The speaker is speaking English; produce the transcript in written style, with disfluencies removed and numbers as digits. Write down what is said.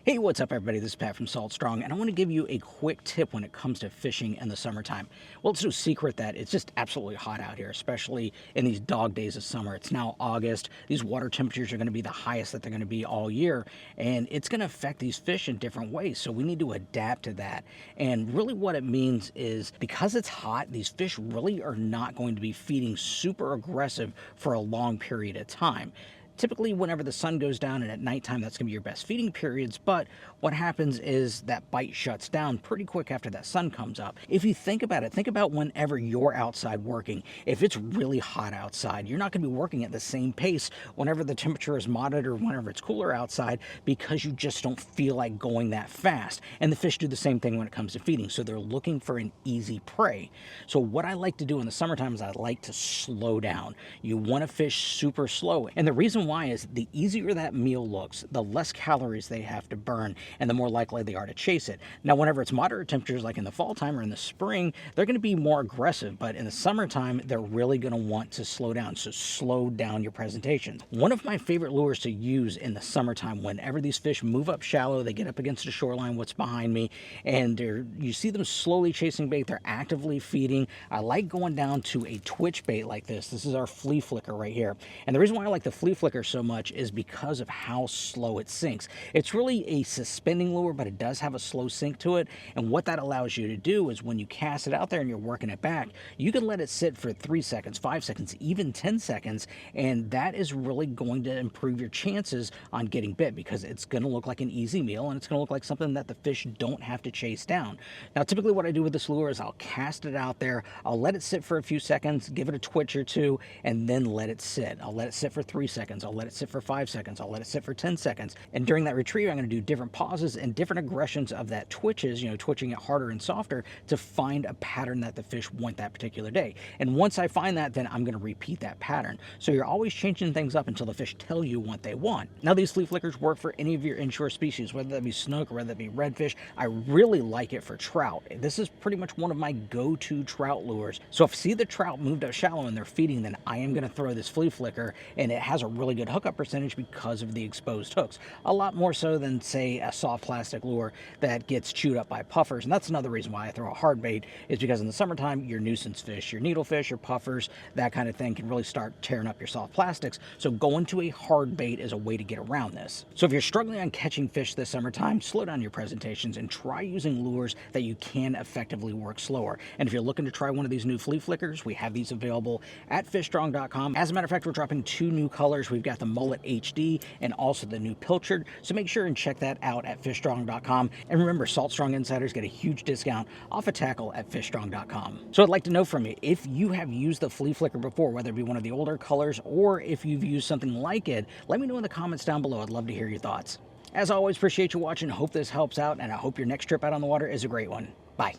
Hey, what's up, everybody? This is Pat from Salt Strong, and I want to give you a quick tip when it comes to fishing in the summertime. Well, it's no secret that it's just absolutely hot out here, especially in these dog days of summer. It's now August. These water temperatures are going to be the highest that they're going to be all year, and it's going to affect these fish in different ways. So we need to adapt to that. And really, what it means is because it's hot, these fish really are not going to be feeding super aggressive for a long period of time. Typically, whenever the sun goes down and at nighttime, that's going to be your best feeding periods. But what happens is that bite shuts down pretty quick after that sun comes up. If you think about it, think about whenever you're outside working. If it's really hot outside, you're not going to be working at the same pace whenever the temperature is moderate or whenever it's cooler outside because you just don't feel like going that fast. And the fish do the same thing when it comes to feeding. So they're looking for an easy prey. So what I like to do in the summertime is I like to slow down. You want to fish super slow. And the reason why is the easier that meal looks, the less calories they have to burn, and the more likely they are to chase it. Now, whenever it's moderate temperatures like in the fall time or in the spring, they're going to be more aggressive, but in the summertime, they're really going to want to slow down. So slow down your presentations. One of my favorite lures to use in the summertime, whenever these fish move up shallow, they get up against the shoreline, what's behind me, and you see them slowly chasing bait, they're actively feeding. I like going down to a twitch bait like this. This is our Flea Flicker right here. And the reason why I like the Flea Flicker so much is because of how slow it sinks. It's really a suspending lure, but it does have a slow sink to it. And what that allows you to do is when you cast it out there and you're working it back, you can let it sit for 3 seconds, 5 seconds, even 10 seconds. And that is really going to improve your chances on getting bit because it's going to look like an easy meal and it's going to look like something that the fish don't have to chase down. Now, typically what I do with this lure is I'll cast it out there, I'll let it sit for a few seconds, give it a twitch or two, and then let it sit. I'll let it sit for 3 seconds, I'll let it sit for 5 seconds, I'll let it sit for 10 seconds. And during that retrieve, I'm going to do different pauses and different aggressions of that twitches, twitching it harder and softer to find a pattern that the fish want that particular day. And once I find that, then I'm going to repeat that pattern. So you're always changing things up until the fish tell you what they want. Now, these flea flickers work for any of your inshore species, whether that be snook or whether that be redfish. I really like it for trout. This is pretty much one of my go-to trout lures. So if I see the trout moved up shallow and they're feeding, then I am going to throw this flea flicker, and it has a really good hookup percentage because of the exposed hooks. A lot more so than, say, a soft plastic lure that gets chewed up by puffers. And that's another reason why I throw a hard bait, is because in the summertime, your nuisance fish, your needlefish, your puffers, that kind of thing can really start tearing up your soft plastics. So going to a hard bait is a way to get around this. So if you're struggling on catching fish this summertime, slow down your presentations and try using lures that you can effectively work slower. And if you're looking to try one of these new flea flickers, we have these available at fishstrong.com. As a matter of fact, we're dropping 2 new colors. We've got the Mullet HD and also the new Pilchard. So make sure and check that out at fishstrong.com. And remember, Salt Strong Insiders get a huge discount off a tackle at fishstrong.com. So I'd like to know from you, if you have used the flea flicker before, whether it be one of the older colors or if you've used something like it, let me know in the comments down below. I'd love to hear your thoughts. As always, appreciate you watching. Hope this helps out, and I hope your next trip out on the water is a great one. Bye.